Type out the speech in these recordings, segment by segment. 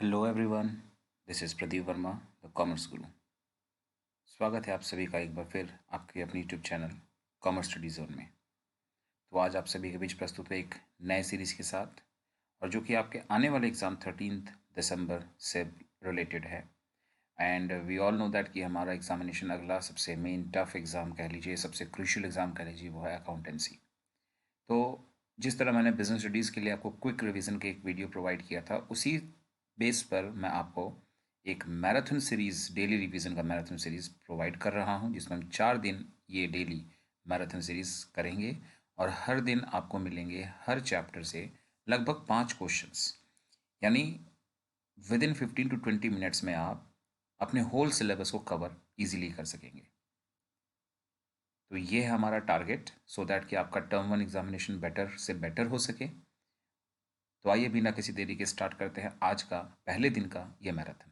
Hello everyone, this is Pradeep Verma, the commerce गुरु। स्वागत है आप सभी का एक बार फिर आपके अपने YouTube channel commerce study zone में। तो आज आप सभी के बीच प्रस्तुत है एक नए सीरीज़ के साथ, और जो कि आपके आने वाले एग्ज़ाम 13 दिसंबर से रिलेटेड है। And we all know that कि हमारा एग्जामिनेशन अगला सबसे मेन टफ एग्ज़ाम कह लीजिए, सबसे क्रूशियल एग्ज़ाम कह लीजिए, वो है अकाउंटेंसी। तो जिस तरह मैंने बिजनेस स्टडीज़ के लिए आपको क्विक रिवीजन के एक वीडियो प्रोवाइड किया था, उसी बेस पर मैं आपको एक मैराथन सीरीज़, डेली रिवीजन का मैराथन सीरीज़ प्रोवाइड कर रहा हूं, जिसमें हम 4 दिन ये डेली मैराथन सीरीज़ करेंगे। और हर दिन आपको मिलेंगे हर चैप्टर से लगभग 5 क्वेश्चंस, यानी विद इन 15 to 20 मिनट्स में आप अपने होल सिलेबस को कवर इजीली कर सकेंगे। तो ये है हमारा टारगेट, सो दैट कि आपका टर्म 1 एग्जामिनेशन बेटर से बेटर हो सके। तो आइए बिना किसी देरी के स्टार्ट करते हैं आज का पहले दिन का ये marathon.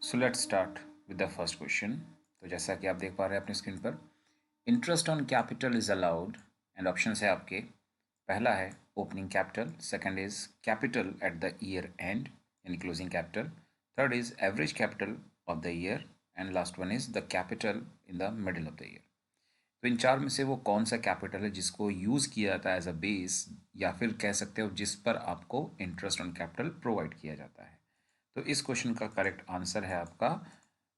So let's start with the first question. तो जैसा कि आप देख पा रहे हैं अपनी स्क्रीन पर, interest on capital is allowed, and option है आपके। पहला है opening capital, second is capital at the year end यानी closing capital, third is average capital of the year, and last one is the capital in the middle of the year. तो इन चार में से वो कौन सा कैपिटल है जिसको यूज़ किया जाता है एज अ बेस, या फिर कह सकते हो जिस पर आपको इंटरेस्ट ऑन कैपिटल प्रोवाइड किया जाता है? तो इस क्वेश्चन का करेक्ट आंसर है आपका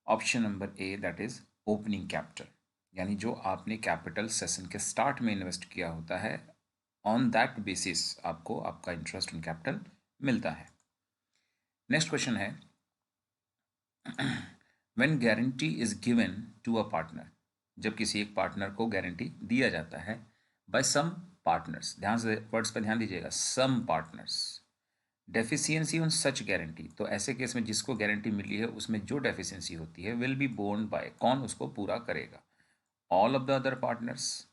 option number A, that is opening capital, यानी जो आपने कैपिटल सेशन के स्टार्ट में इन्वेस्ट किया होता है, ऑन दैट बेसिस आपको आपका इंटरेस्ट ऑन कैपिटल मिलता है। नेक्स्ट क्वेश्चन है when guarantee is given to a partner, जब किसी एक पार्टनर को गारंटी दिया जाता है बाय सम पार्टनर्स, ध्यान से वर्ड्स पर ध्यान दीजिएगा, some partners, deficiency on such guarantee, तो ऐसे केस में जिसको गारंटी मिली है उसमें जो डेफिशिएंसी होती है विल बी बोर्न बाय, कौन उसको पूरा करेगा? All of the other partners,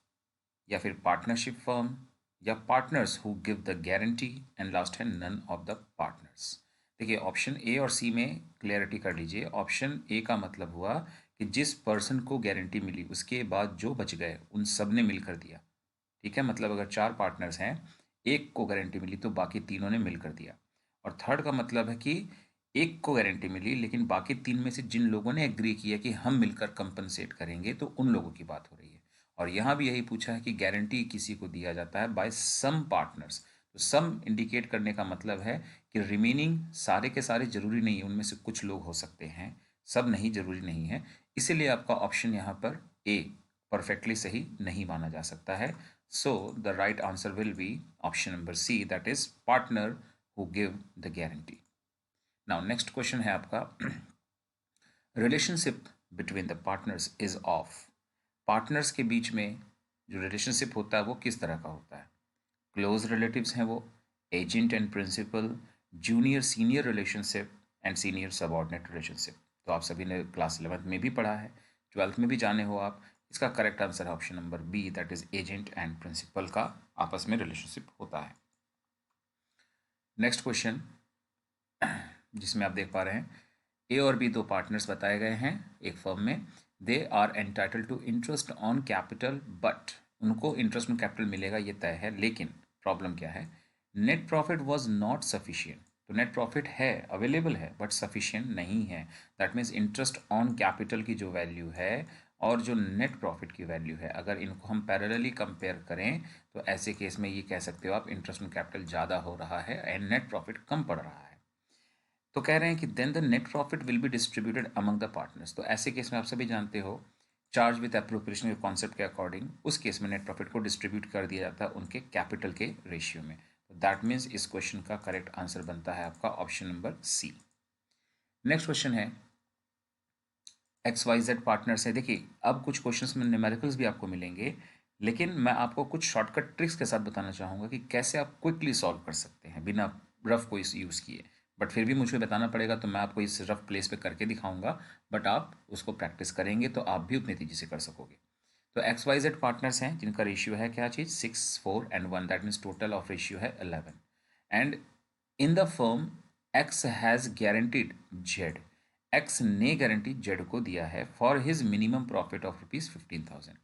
या फिर पार्टनरशिप फर्म, या partners who give the guarantee, and last है नन ऑफ द पार्टनर्स। देखिए ऑप्शन ए और सी में क्लियरिटी कर लीजिए। ऑप्शन ए का मतलब हुआ कि जिस पर्सन को गारंटी मिली उसके बाद जो बच गए उन सब ने मिलकर दिया। ठीक है, मतलब अगर 4 पार्टनर्स हैं, एक को गारंटी मिली तो बाकी तीनों ने मिलकर दिया। और थर्ड का मतलब है कि एक को गारंटी मिली लेकिन बाकी 3 में से जिन लोगों ने एग्री किया कि हम मिलकर कंपनसेट करेंगे, तो उन लोगों की बात हो रही है। और यहाँ भी यही पूछा है कि गारंटी किसी को दिया जाता है बाय सम पार्टनर्स। तो सम इंडिकेट करने का मतलब है कि रिमेनिंग सारे के सारे जरूरी नहीं है, उनमें से कुछ लोग हो सकते हैं, सब नहीं, जरूरी नहीं है। इसीलिए आपका ऑप्शन यहाँ पर ए परफेक्टली सही नहीं माना जा सकता है। So the right answer will be option number C, that is partner who give the guarantee. Now next question है आपका relationship between the partners is of, partners के बीच में जो रिलेशनशिप होता है वो किस तरह का होता है? क्लोज रिलेटिव्स हैं वो, agent and principal, junior senior relationship, and senior subordinate relationship. तो आप सभी ने क्लास 11th में भी पढ़ा है, 12th में भी जाने हो आप। इसका करेक्ट आंसर है option number B, that is agent and principal का आपस में रिलेशनशिप होता है। नेक्स्ट क्वेश्चन जिसमें आप देख पा रहे हैं ए और बी दो पार्टनर्स बताए गए हैं एक फर्म में। They are entitled to interest on capital, but उनको इंटरेस्ट ऑन कैपिटल मिलेगा ये तय है, लेकिन प्रॉब्लम क्या है? Net profit was not sufficient. तो नेट प्रॉफिट है, अवेलेबल है, बट सफिशियंट नहीं है। That means interest on capital की जो वैल्यू है और जो नेट प्रॉफिट की वैल्यू है, अगर इनको हम पैरेलली कंपेयर करें तो ऐसे केस में ये कह सकते हो आप इंटरेस्ट ऑन कैपिटल ज़्यादा हो रहा है एंड नेट प्रॉफिट कम पड़ रहा है। तो कह रहे हैं कि then the net profit will be distributed among the partners. तो ऐसे केस में आप सभी जानते हो चार्ज विद एप्रोप्रिएशन के कॉन्सेप्ट के अकॉर्डिंग उस केस में नेट प्रॉफिट को डिस्ट्रीब्यूट कर दिया जाता है उनके कैपिटल के रेशियो में। तो दैट मीन्स इस क्वेश्चन का करेक्ट आंसर बनता है आपका option number C. Next question है एक्स वाई जेड पार्टनर्स है। देखिए अब कुछ क्वेश्चंस में न्यूमेरिकल्स भी आपको मिलेंगे, लेकिन मैं आपको कुछ शॉर्टकट ट्रिक्स के साथ बताना चाहूँगा कि कैसे आप क्विकली सॉल्व कर सकते हैं बिना रफ को इस यूज़ किए। बट फिर भी मुझे बताना पड़ेगा, तो मैं आपको इस रफ प्लेस पे करके दिखाऊंगा, बट आप उसको प्रैक्टिस करेंगे तो आप भी उतनी तेजी से कर सकोगे। तो एक्स वाई जेड पार्टनर्स हैं जिनका रेशियो है क्या चीज़, 6, 4 and 1, that means total of ratio है 11। And in the firm x has guaranteed Z, x ने गारंटी जेड को दिया है for his minimum profit of ₹15,000।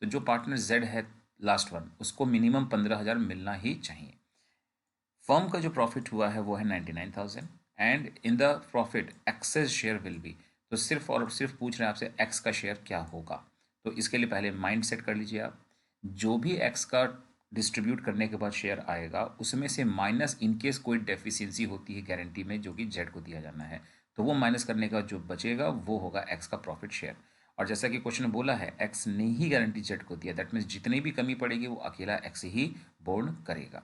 तो जो पार्टनर जेड है लास्ट वन, उसको मिनिमम 15,000 मिलना ही चाहिए। फर्म का जो प्रॉफिट हुआ है वो है 99,000 and in the profit access share will be. तो सिर्फ और सिर्फ पूछ रहे हैं आपसे एक्स का शेयर क्या होगा। तो इसके लिए पहले माइंड सेट कर लीजिए आप, जो भी एक्स का डिस्ट्रीब्यूट करने के बाद शेयर आएगा उसमें से माइनस इनकेस कोई डेफिशिएंसी होती है गारंटी में जो कि जेड को दिया जाना है, तो वो माइनस करने का जो बचेगा वो होगा एक्स का प्रॉफिट शेयर। और जैसा कि क्वेश्चन में बोला है एक्स ने ही गारंटी जेड को दिया, दैट मीन्स जितनी भी कमी पड़ेगी वो अकेला एक्स ही बोर्न करेगा।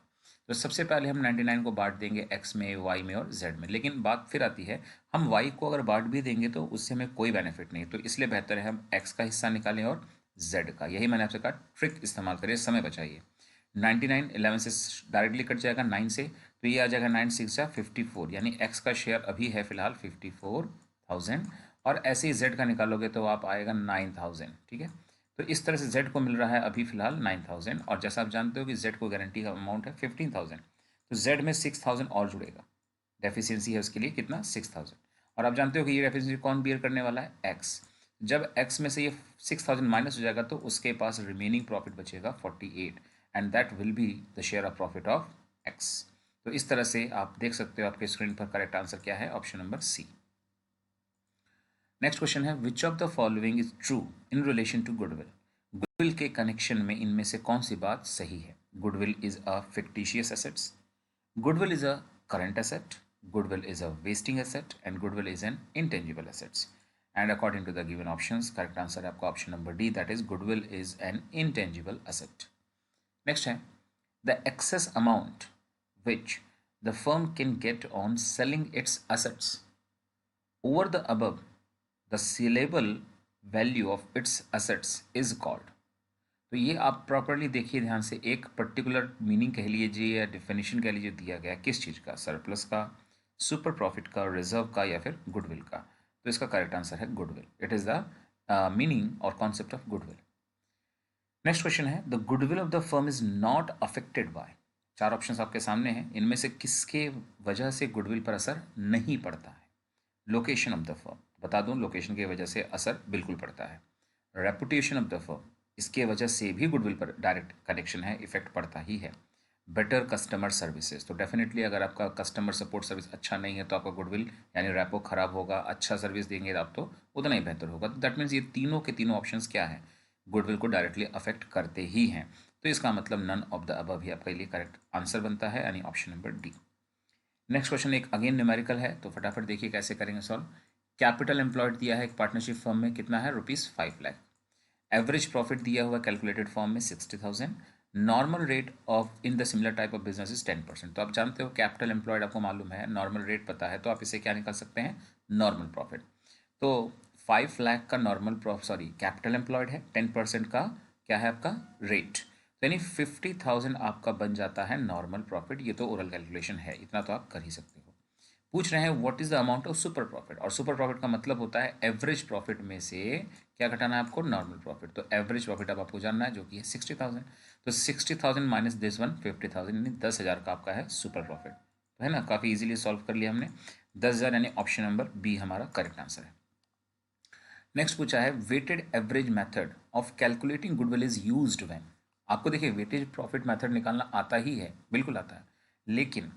तो सबसे पहले हम 99 को बांट देंगे एक्स में, वाई में और जेड में। लेकिन बात फिर आती है, हम वाई को अगर बांट भी देंगे तो उससे हमें कोई बेनिफिट नहीं, तो इसलिए बेहतर है हम एक्स का हिस्सा निकालें और जेड का। यही मैंने आपसे कहा, ट्रिक इस्तेमाल करिए, समय बचाइए। 99 11 से डायरेक्टली कट जाएगा 9 से, तो ये आ जाएगा 9 6 54, यानी एक्स का शेयर अभी है फिलहाल 54,000, और ऐसे ही जेड का निकालोगे तो आप आएगा 9,000। ठीक है, तो इस तरह से जेड को मिल रहा है अभी फिलहाल 9,000, और जैसा आप जानते हो कि जेड को गारंटी का अमाउंट है 15,000, तो जेड में 6,000 और जुड़ेगा, डेफिशिएंसी है उसके लिए कितना 6,000। और आप जानते हो कि ये डेफिशिएंसी कौन बियर करने वाला है, एक्स। जब एक्स में से ये 6,000 माइनस हो जाएगा तो उसके पास रिमेनिंग प्रॉफिट बचेगा 48, and that will be the share of profit of x. तो इस तरह से आप देख सकते हो आपके स्क्रीन पर करेक्ट आंसर क्या है, option number C. Next question है, which of the following is true in relation to goodwill. Goodwill के कनेक्शन में इनमें से कौन सी बात सही है। Goodwill is a fictitious assets, goodwill is a current asset, goodwill is a wasting asset, and goodwill is an intangible assets. And according to the given options, correct answer है आपका option number D, that is goodwill is an intangible asset. Next है, the excess amount which the firm can get on selling its assets over the above the sellable value of its assets is called। तो ये आप properly देखिए ध्यान से, एक particular meaning कह लीजिए या डिफिनेशन कह लीजिए दिया गया किस चीज़ का, सरप्लस का, सुपर प्रॉफिट का, रिजर्व का, या फिर गुडविल का। तो इसका करेक्ट आंसर है goodwill. It is the meaning और concept of goodwill. Next question है, the goodwill of the firm is not affected by. चार ऑप्शन आपके सामने हैं, इनमें से किसके वजह से गुडविल पर असर नहीं पड़ता है। लोकेशन ऑफ द फर्म, बता दूं लोकेशन की वजह से असर बिल्कुल पड़ता है। रेपुटेशन ऑफ द फर्म, इसके वजह से भी गुडविल पर डायरेक्ट कनेक्शन है, इफेक्ट पड़ता ही है। बेटर कस्टमर सर्विसेज, तो डेफिनेटली अगर आपका कस्टमर सपोर्ट सर्विस अच्छा नहीं है तो आपका गुडविल यानी रैपो खराब होगा। अच्छा सर्विस देंगे आप तो उतना ही बेहतर होगा। तो दैट मीन्स ये तीनों के तीनों ऑप्शंस क्या है, गुडविल को डायरेक्टली अफेक्ट करते ही हैं। तो इसका मतलब नन ऑफ द अबव ही आपके लिए करेक्ट आंसर बनता है, यानी option number D. Next question एक अगेन न्यूमेरिकल है, तो फटाफट देखिए कैसे करेंगे सॉल्व। कैपिटल एम्प्लॉयड दिया है एक पार्टनरशिप फर्म में, कितना है, ₹5 लाख। एवरेज प्रॉफिट दिया हुआ कैलकुलेटेड फॉर्म में 60,000। Normal rate of in the similar type of business is 10%। तो आप जानते हो कैपिटल एम्प्लॉयड आपको मालूम है, नॉर्मल रेट पता है, तो आप इसे क्या निकाल सकते हैं, नॉर्मल प्रॉफिट। तो 5 लाख का नॉर्मल कैपिटल एम्प्लॉयड है, 10% का क्या है आपका रेट, तो यानी 50,000 आपका बन जाता है नॉर्मल प्रॉफिट। ये तो ओरल कैलकुलेशन है, इतना तो आप कर ही सकते हो। पूछ रहे हैं what is the amount of super profit, और सुपर प्रॉफिट का मतलब होता है एवरेज प्रॉफिट में से क्या घटाना है आपको, नॉर्मल प्रॉफिट। तो एवरेज प्रॉफिट अब आपको जानना है जो कि है 60,000। तो 60,000 माइनस दिस वन 50,000, यानी 10,000 का आपका है सुपर प्रॉफिट। तो है ना, काफ़ी इजीली सॉल्व कर लिया हमने। 10,000 यानी ऑप्शन नंबर बी हमारा करेक्ट आंसर है। नेक्स्ट पूछा है, weighted average method of calculating goodwill is used when. आपको देखिए वेटेज प्रॉफिट मेथड निकालना आता ही है, बिल्कुल आता है, लेकिन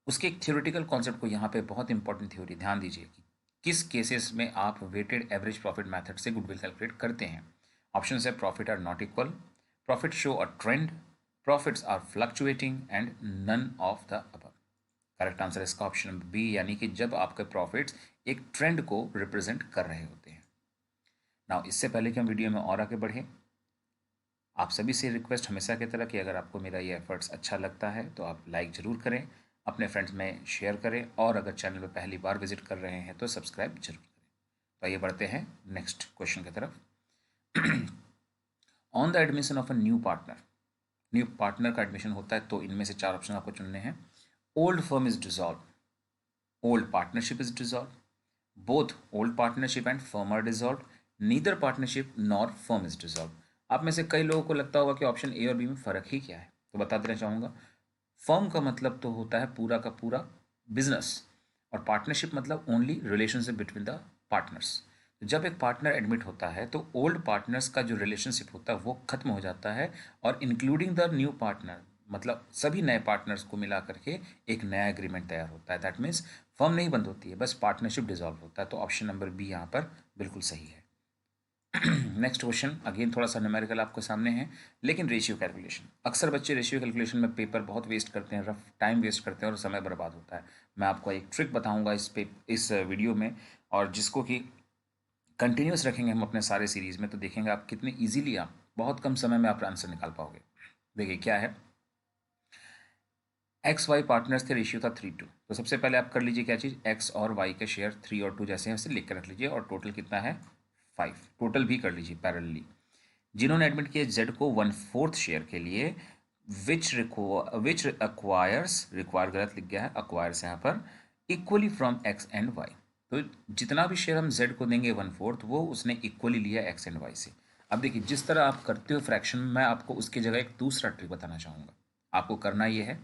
उसके एक थ्योरेटिकल कॉन्सेप्ट को यहाँ पे बहुत इंपॉर्टेंट थ्योरी ध्यान दीजिए कि किस केसेस में आप वेटेड एवरेज प्रॉफिट मेथड से गुडविल कैलकुलेट करते हैं। ऑप्शन है, profit are not equal, profit show a trend, profits are fluctuating, and none of the above. Correct answer है इसका ऑप्शन नंबर बी, यानी कि जब आपके प्रॉफिट्स एक ट्रेंड को रिप्रेजेंट कर रहे होते हैं। नाउ इससे पहले कि हम वीडियो में और आगे बढ़े, आप सभी से रिक्वेस्ट हमेशा की तरह कि अगर आपको मेरा ये एफर्ट्स अच्छा लगता है तो आप लाइक ज़रूर करें, अपने फ्रेंड्स में शेयर करें, और अगर चैनल पर पहली बार विजिट कर रहे हैं तो सब्सक्राइब जरूर करें। तो आइए बढ़ते हैं नेक्स्ट क्वेश्चन की तरफ। On the admission of a new partner, new partner का एडमिशन होता है तो इनमें से चार ऑप्शन आपको चुनने हैं। Old firm is dissolve, old partnership is dissolve, both old partnership and firm are dissolve, neither partnership nor firm is dissolve. आप में से कई लोगों को लगता होगा कि ऑप्शन ए और बी में फ़र्क ही क्या है, तो बता देना चाहूँगा। फर्म का मतलब तो होता है पूरा का पूरा बिजनेस, और पार्टनरशिप मतलब only relationship between the partners. तो जब एक पार्टनर एडमिट होता है तो ओल्ड पार्टनर्स का जो रिलेशनशिप होता है वो खत्म हो जाता है, और इंक्लूडिंग द न्यू पार्टनर मतलब सभी नए पार्टनर्स को मिला करके एक नया एग्रीमेंट तैयार होता है। दैट मीन्स फर्म नहीं बंद होती है, बस पार्टनरशिप डिसॉल्व होता है। तो ऑप्शन नंबर बी यहाँ पर बिल्कुल सही है। नेक्स्ट क्वेश्चन अगेन थोड़ा सा न्यूमेरिकल आपको सामने है, लेकिन रेशियो कैलकुलेशन। अक्सर बच्चे रेशियो कैलकुलेशन में पेपर बहुत वेस्ट करते हैं, रफ टाइम वेस्ट करते हैं और समय बर्बाद होता है। मैं आपको एक ट्रिक बताऊंगा इस वीडियो में, और जिसको कि कंटिन्यूस रखेंगे हम अपने सारे सीरीज में, तो देखेंगे आप कितने इजीली आप बहुत कम समय में आप आंसर निकाल पाओगे। देखिए क्या है, एक्स वाई पार्टनर्स थे, रेशियो था 3:2। तो सबसे पहले आप कर लीजिए क्या चीज़, एक्स और वाई के शेयर 3 और 2 जैसे हैं वैसे लिख कर रख लीजिए, और टोटल कितना है 5। टोटल भी कर लीजिए पैरेलली। जिन्होंने एडमिट किया जेड को 1/4 शेयर के लिए, विच अक्वायर्स, रिक्वायर गलत लिख गया है, अक्वायर्स यहाँ पर, equally from X and Y. तो जितना भी शेयर हम जेड को देंगे 1/4 वो उसने इक्वली लिया एक्स एंड वाई से। अब देखिए जिस तरह आप करते हो फ्रैक्शन में, मैं आपको उसकी जगह एक दूसरा ट्रिक बताना चाहूँगा। आपको करना ये है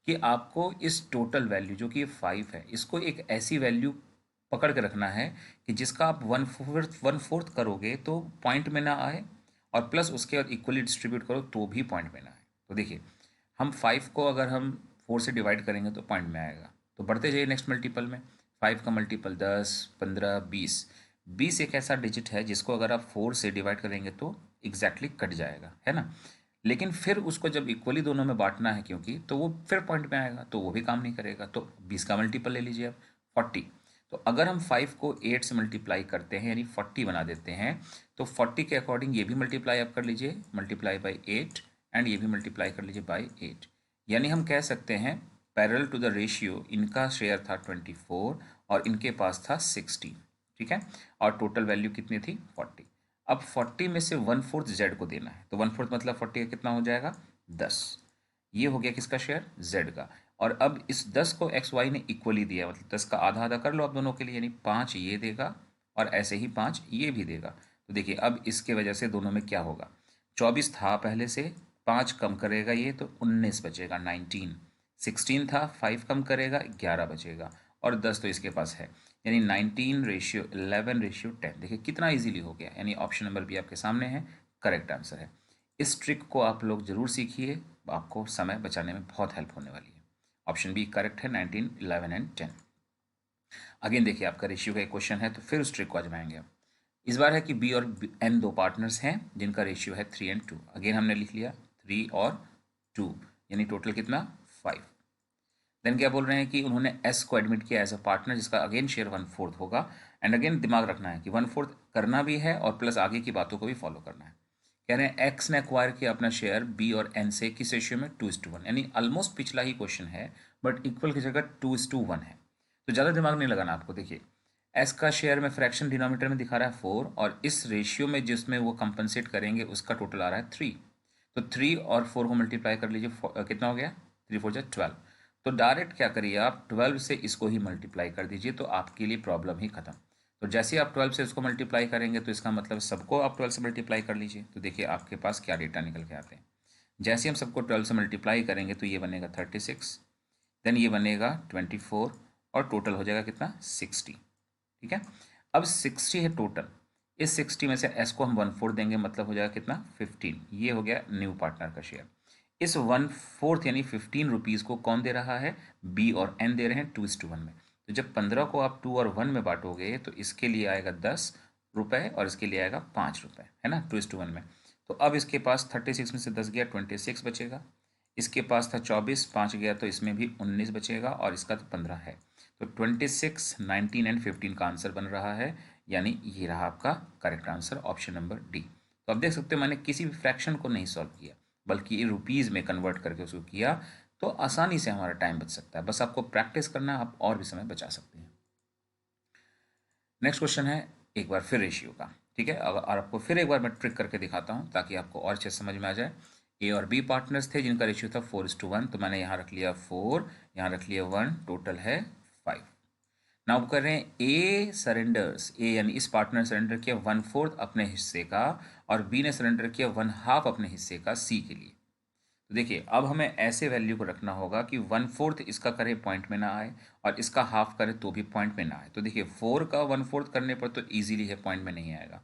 कि आपको इस टोटल वैल्यू जो कि ये 5 है, इसको एक ऐसी वैल्यू पकड़ के रखना है कि जिसका आप 1/4 करोगे तो पॉइंट में ना आए, और प्लस उसके बाद इक्वली डिस्ट्रीब्यूट करो तो भी पॉइंट में ना आए। तो देखिए हम 5 को अगर हम 4 से डिवाइड करेंगे तो पॉइंट में आएगा, तो बढ़ते जाइए नेक्स्ट मल्टीपल में। 5 का मल्टीपल 10, 15, 20। 20 एक ऐसा डिजिट है जिसको अगर आप 4 से डिवाइड करेंगे तो एग्जैक्टली कट जाएगा, है ना। लेकिन फिर उसको जब इक्वली दोनों में बांटना है क्योंकि, तो वो फिर पॉइंट में आएगा, तो वो भी काम नहीं करेगा। तो 20 का मल्टीपल ले लीजिए आप 40। तो अगर हम 5 को 8 से मल्टीप्लाई करते हैं यानी 40 बना देते हैं, तो 40 के अकॉर्डिंग ये भी मल्टीप्लाई आप कर लीजिए, मल्टीप्लाई बाई 8, एंड ये भी मल्टीप्लाई कर लीजिए बाई 8। यानी हम कह सकते हैं पैरेलल टू द रेशियो इनका शेयर था 24 और इनके पास था 60। ठीक है, और टोटल वैल्यू कितनी थी 40। अब 40 में से 1/4 जेड को देना है, तो 1/4 मतलब 40 का कितना हो जाएगा 10। ये हो गया किसका शेयर, जेड का। और अब इस 10 को एक्स वाई ने इक्वली दिया, मतलब 10 का आधा आधा कर लो आप दोनों के लिए, यानी 5 ये देगा और ऐसे ही 5 ये भी देगा। तो देखिए अब इसके वजह से दोनों में क्या होगा, 24 था पहले से, 5 कम करेगा ये तो 19 बचेगा, 19। 16 था, 5 कम करेगा 11 बचेगा, और 10 तो इसके पास है, यानी 19:11:10। देखिए कितना इजीली हो गया, यानी ऑप्शन नंबर बी आपके सामने है, करेक्ट आंसर है। इस ट्रिक को आप लोग जरूर सीखिए, आपको समय बचाने में बहुत हेल्प होने वाली है। ऑप्शन बी करेक्ट है, 19, 11 एंड 10। अगेन देखिए आपका रेशियो का एक क्वेश्चन है, तो फिर उस ट्रिक को आजमाएंगे हम। इस बार है कि बी और एन दो पार्टनर्स हैं जिनका रेशियो है 3 and 2। अगेन हमने लिख लिया 3 और 2, यानी टोटल कितना 5। देन क्या बोल रहे हैं कि उन्होंने एस को एडमिट किया एज अ पार्टनर जिसका अगेन शेयर 1/4 होगा। एंड अगेन दिमाग रखना है कि 1/4 करना भी है और प्लस आगे की बातों को भी फॉलो करना है। कह रहे हैं एक्स ने एक्वायर किया अपना शेयर बी और एन से किस रेशियो में, 2:1, यानी ऑलमोस्ट पिछला ही क्वेश्चन है, बट इक्वल की जगह 2:1 है। तो ज़्यादा दिमाग नहीं लगाना आपको। देखिए एस का शेयर में फ्रैक्शन डिनोमिनेटर में दिखा रहा है 4, और इस रेशियो में जिसमें वो कंपनसेट करेंगे उसका टोटल आ रहा है 3। तो 3 और 4 को मल्टीप्लाई कर लीजिए, कितना हो गया 3×4 = 12। तो डायरेक्ट क्या करिए आप 12 से इसको ही मल्टीप्लाई कर दीजिए, तो आपके लिए प्रॉब्लम ही खत्म। तो जैसे ही आप 12 से इसको मल्टीप्लाई करेंगे तो इसका मतलब सबको आप 12 से मल्टीप्लाई कर लीजिए, तो देखिए आपके पास क्या डेटा निकल के आते हैं। जैसे हम सबको 12 से मल्टीप्लाई करेंगे तो ये बनेगा 36, देन ये बनेगा 24, और टोटल हो जाएगा कितना 60। ठीक है, अब 60 है टोटल, इस 60 में से एस को हम 1/4 देंगे, मतलब हो जाएगा कितना 15। ये हो गया न्यू पार्टनर का शेयर। इस 1/4 यानी 15 रुपीज़ को कौन दे रहा है, बी और एन दे रहे हैं 2:1 में। तो जब 15 को आप 2 और 1 में बांटोगे तो इसके लिए आएगा 10 रुपये और इसके लिए आएगा 5 रुपये, है ना 2:1 में। तो अब इसके पास 36 में से 10 गया 26 बचेगा, इसके पास था 24, 5 गया तो इसमें भी 19 बचेगा, और इसका तो 15 है। तो 26, 19 एंड 15 का आंसर बन रहा है, यानी ये रहा आपका correct answer, option number D. तो आप देख सकते हो मैंने किसी भी फ्रैक्शन को नहीं सॉल्व किया, बल्कि ये रुपीज़ में कन्वर्ट करके उसको किया, तो आसानी से हमारा टाइम बच सकता है। बस आपको प्रैक्टिस करना, आप और भी समय बचा सकते हैं। नेक्स्ट क्वेश्चन है एक बार फिर रेशियो का, ठीक है, और आपको फिर एक बार मैं ट्रिक करके दिखाता हूँ ताकि आपको और अच्छे समझ में आ जाए। ए और बी पार्टनर्स थे जिनका रेशियो था 4:1, तो मैंने यहाँ रख लिया 4, यहाँ रख लिया 1, टोटल है 5। नाउ कर रहे हैं ए सरेंडर्स, ए यानी इस पार्टनर सरेंडर किया 1/4 अपने हिस्से का, और बी ने सरेंडर किया 1/2 अपने हिस्से का सी के लिए। तो देखिए अब हमें ऐसे वैल्यू को रखना होगा कि 1/4 इसका करे पॉइंट में ना आए और इसका हाफ करे तो भी पॉइंट में ना आए। तो देखिए 4 का 1/4 करने पर तो ईजिली है, पॉइंट में नहीं आएगा,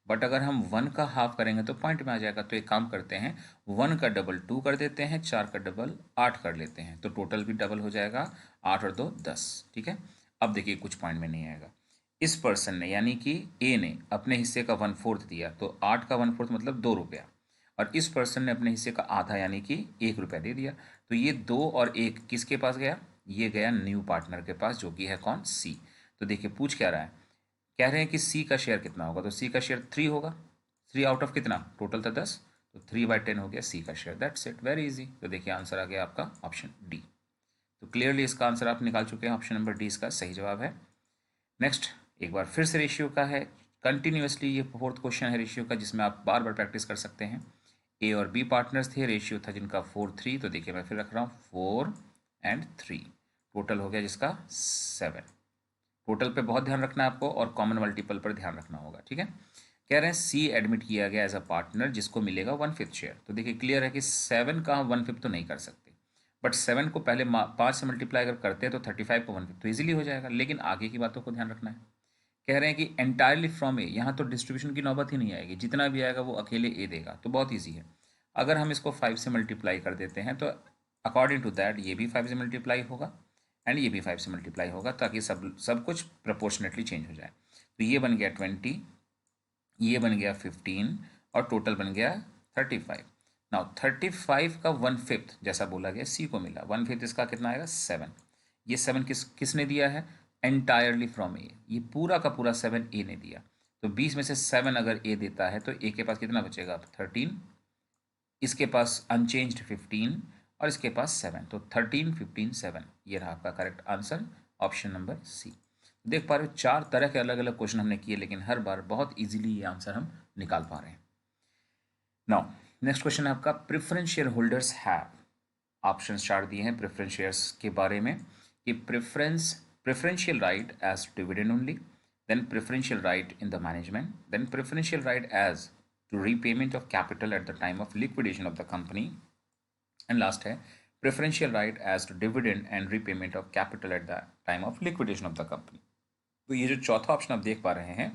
बट अगर हम 1 का हाफ करेंगे तो पॉइंट में आ जाएगा। तो एक काम करते हैं, 1 का डबल 2 कर देते हैं, 4 का डबल 8 कर लेते हैं, तो टोटल भी डबल हो जाएगा, 8 और 2 10। ठीक है, अब देखिए कुछ पॉइंट में नहीं आएगा। इस पर्सन ने यानी कि ए ने अपने हिस्से का 1/4 दिया, तो 8 का 1/4 मतलब 2 रुपया, और इस पर्सन ने अपने हिस्से का आधा यानी कि 1 रुपया दे दिया। तो ये 2 और 1 किसके पास गया? ये गया न्यू पार्टनर के पास, जो कि है कौन? सी। तो देखिए पूछ क्या रहा है, कह रहे हैं कि सी का शेयर कितना होगा, तो सी का शेयर 3 होगा। 3 आउट ऑफ कितना? टोटल था 10, तो 3/10 हो गया सी का share. That's it, very easy. तो देखिए आंसर आ गया आपका ऑप्शन डी। तो क्लियरली इसका आंसर आप निकाल चुके हैं, ऑप्शन नंबर डी इसका सही जवाब है। नेक्स्ट एक बार फिर से रेशियो का है, कंटिन्यूसली ये फोर्थ क्वेश्चन है रेशियो का, जिसमें आप बार बार प्रैक्टिस कर सकते हैं। ए और बी पार्टनर्स थे, रेशियो था जिनका 4:3। तो देखिए मैं फिर रख रहा हूँ 4 और 3, टोटल हो गया जिसका 7। टोटल पे बहुत ध्यान रखना है आपको, और कॉमन मल्टीपल पर ध्यान रखना होगा। ठीक है, कह रहे हैं सी एडमिट किया गया एज अ पार्टनर जिसको मिलेगा 1/5 शेयर। तो देखिए क्लियर है कि 7 का 1/5 तो नहीं कर सकते, बट 7 को पहले 5 से मल्टीप्लाई अगर करते हैं तो 35 को 1/5 तो ईजिली हो जाएगा। लेकिन आगे की बातों को ध्यान रखना है। कह रहे हैं कि एंटायरली फ्रॉम ए, यहाँ तो डिस्ट्रीब्यूशन की नौबत ही नहीं आएगी, जितना भी आएगा वो अकेले ए देगा, तो बहुत ईजी है। अगर हम इसको 5 से मल्टीप्लाई कर देते हैं तो अकॉर्डिंग टू दैट ये भी 5 से मल्टीप्लाई होगा एंड ये भी 5 से मल्टीप्लाई होगा, ताकि सब कुछ प्रपोर्शनेटली चेंज हो जाए। तो ये बन गया 20, ये बन गया 15, और टोटल बन गया 35। नाउ 35 का 1/5 जैसा बोला गया सी को मिला, 1/5 इसका कितना आएगा? 7। ये 7 किसने दिया है? एंटायरली फ्रॉम ए, ये पूरा का पूरा 7 ए ने दिया। तो 20 में से 7 अगर ए देता है तो ए के पास कितना बचेगा? अब 13, इसके पास अनचेंज्ड 15, और इसके पास 7, तो 13 15 7, ये रहा आपका correct answer, option number C. देख पा रहे हो 4 तरह के अलग अलग क्वेश्चन हमने किए, लेकिन हर बार बहुत इजीली ये आंसर हम निकाल पा रहे हैं। नाउ नेक्स्ट क्वेश्चन है आपका, preference share holders have option 4 दिए हैं प्रेफरेंस शेयर्स के बारे में, कि preferential right as dividend only, then preferential right in the management, then preferential right as to repayment of capital at the time of liquidation of the company, and last है preferential right as to dividend and repayment of capital at the time of liquidation of the company। तो ये जो चौथा option आप देख पा रहे हैं,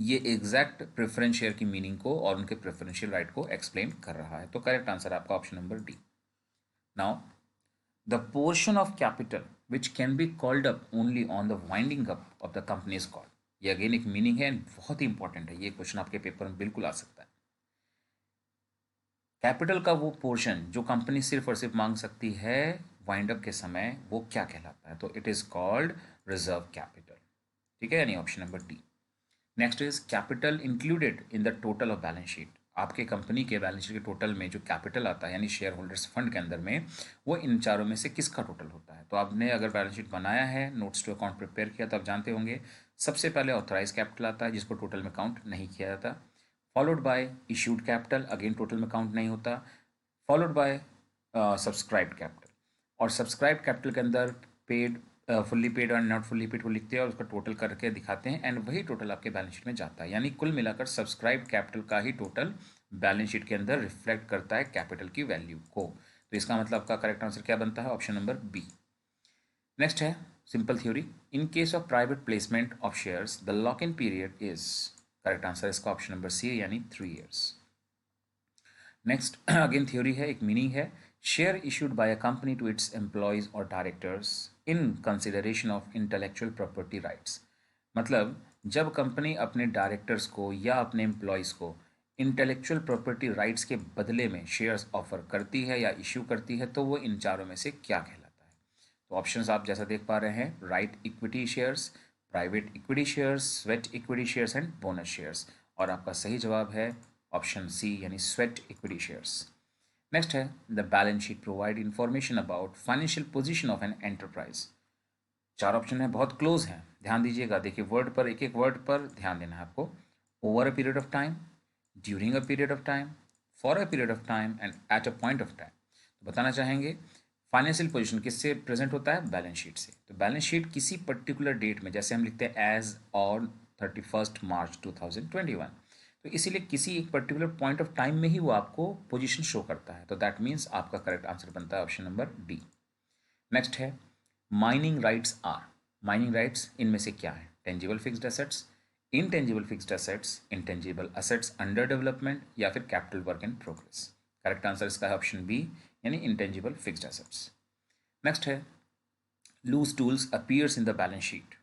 ये एग्जैक्ट प्रेफरेंस शेयर की मीनिंग को और उनके प्रेफरेंशियल राइट को एक्सप्लेन कर रहा है। तो करेक्ट आंसर आपका option number D. Now the portion of capital which can be called up only on the winding up of the company is called. ये अगेन एक मीनिंग है, बहुत ही इंपॉर्टेंट है, ये क्वेश्चन आपके पेपर में बिल्कुल आ सकता है। कैपिटल का वो पोर्शन जो कंपनी सिर्फ और सिर्फ मांग सकती है वाइंड अप के समय, वो क्या कहलाता है? तो it is called reserve capital. ठीक है, यानी option number D. Next is capital included in the total of balance sheet. आपके कंपनी के बैलेंस शीट के टोटल में जो कैपिटल आता है यानी शेयर होल्डर्स फंड के अंदर में, वो इन चारों में से किसका टोटल होता है? तो आपने अगर बैलेंस शीट बनाया है, नोट्स टू अकाउंट प्रिपेयर किया, तो आप जानते होंगे सबसे पहले ऑथराइज कैपिटल आता है जिसको टोटल में काउंट नहीं किया जाता, followed by issued capital, again total में काउंट नहीं होता, फॉलोड बाय सब्सक्राइब्ड कैपिटल, और सब्सक्राइब्ड कैपिटल के अंदर पेड, फुल्ली पेड और नॉट फुल्ली पेड को लिखते हैं और उसका टोटल करके दिखाते हैं, एंड वही टोटल आपके बैलेंस शीट में जाता है। यानी कुल मिलाकर सब्सक्राइब्ड कैपिटल का ही टोटल बैलेंस शीट के अंदर रिफ्लेक्ट करता है कैपिटल की वैल्यू को। तो इसका मतलब आपका करेक्ट आंसर क्या बनता है? Option number B. नेक्स्ट है simple theory, in case of private placement of shares the lock in period is, correct answer इसका ऑप्शन नंबर सी यानी 3 years। नेक्स्ट अगेन थ्योरी है, एक मीनिंग है, share issued by a company to its employees और directors in consideration of intellectual property rights. मतलब जब company अपने directors को या अपने एम्प्लॉयज़ को इंटेलेक्चुअल प्रॉपर्टी राइट्स के बदले में शेयर्स ऑफर करती है या इश्यू करती है, तो वो इन चारों में से क्या कहलाता है? तो ऑप्शंस आप जैसा देख पा रहे हैं, right equity shares, private equity shares, sweat equity shares and bonus shares, और आपका सही जवाब है ऑप्शन सी यानी स्वेट इक्विटी शेयर्स। नेक्स्ट है the balance sheet provide information about financial position of an enterprise. 4 option है, बहुत क्लोज हैं, ध्यान दीजिएगा। देखिए वर्ड पर, एक एक वर्ड पर ध्यान देना है आपको। Over a period of time, during a period of time, for a period of time and at a point of time. तो बताना चाहेंगे फाइनेंशियल पोजीशन किससे प्रेजेंट होता है? बैलेंस शीट से। तो बैलेंस शीट किसी पर्टिकुलर डेट में, जैसे हम लिखते हैं एज ऑन 31 March 2021, तो इसीलिए किसी एक पर्टिकुलर पॉइंट ऑफ टाइम में ही वो आपको पोजीशन शो करता है। तो दैट मीन्स आपका करेक्ट आंसर बनता है ऑप्शन नंबर डी। नेक्स्ट है mining rights are. Mining rights इनमें से क्या है? Tangible fixed assets, intangible fixed assets, intangible assets under development, या फिर capital work in progress. Correct answer इसका है ऑप्शन बी, यानी इंटेंजिबल फिक्स्ड एसेट्स। नेक्स्ट है loose tools appears in the balance sheet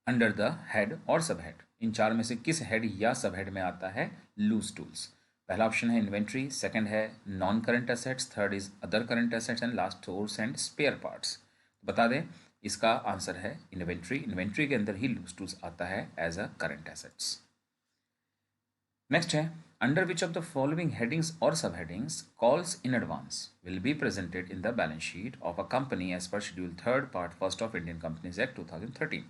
under the head और sub head. इन चार में से किस हेड या सब हेड में आता है लूज टूल्स? पहला ऑप्शन है इन्वेंट्री, सेकंड है non current assets, third is other current assets and last tools and spare parts. बता दें इसका आंसर है इन्वेंट्री। इन्वेंट्री के अंदर ही लूज टूल्स आता है as a current assets. Next है under which of the following headings और sub headings calls in advance will be presented in the balance sheet of a company as per schedule 3 part 1 of Indian companies act 2013।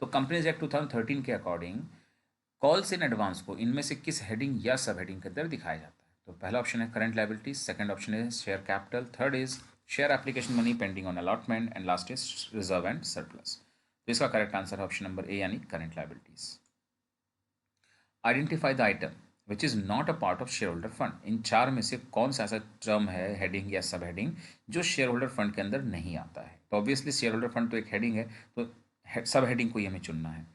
तो companies act 2013 के according calls in advance को इनमें से किस heading या सब heading के अंदर दिखाया जाता है? तो पहला ऑप्शन है करंट लायबिलिटीज, सेकंड ऑप्शन है share capital, third is share application money pending on allotment, and last is reserve and surplus. तो इसका करेक्ट आंसर है ऑप्शन नंबर ए, यानी current liabilities. Identify the item which is not a part of share holder fund. इन चार में से कौन सा ऐसा टर्म है, हेडिंग या सब हेडिंग, जो शेयर होल्डर फंड के अंदर नहीं आता है? तो ऑब्वियसली शेयर होल्डर फंड तो एक हेडिंग है, तो सब हेडिंग को ही हमें चुनना है।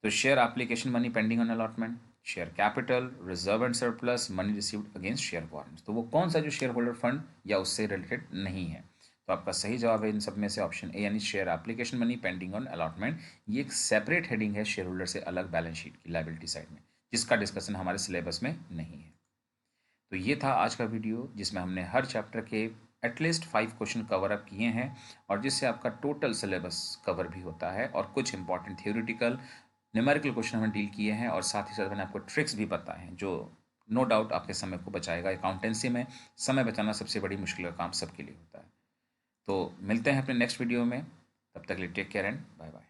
तो share application money pending on allotment, share capital, reserve and surplus, money received against share warrants. तो वो कौन सा जो शेयर होल्डर फंड या उससे रिलेटेड नहीं है? तो आपका सही जवाब है इन सब में से ऑप्शन ए, यानी share application money pending on allotment. ये एक सेपरेट हेडिंग है शेयर होल्डर से अलग बैलेंस शीट की लायबिलिटी साइड में, जिसका डिस्कशन हमारे सिलेबस में नहीं है। तो ये था आज का वीडियो जिसमें हमने हर चैप्टर के एटलीस्ट 5 क्वेश्चन कवर अप किए हैं, और जिससे आपका टोटल सिलेबस कवर भी होता है, और कुछ इंपॉर्टेंट थियोरिटिकल न्यूमेरिकल क्वेश्चन हमने डील किए हैं, और साथ ही साथ मैंने आपको ट्रिक्स भी बताए हैं जो नो डाउट आपके समय को बचाएगा। अकाउंटेंसी में समय बचाना सबसे बड़ी मुश्किल का काम सबके लिए होता है। तो मिलते हैं अपने नेक्स्ट वीडियो में, तब तक के लिए take care and bye bye.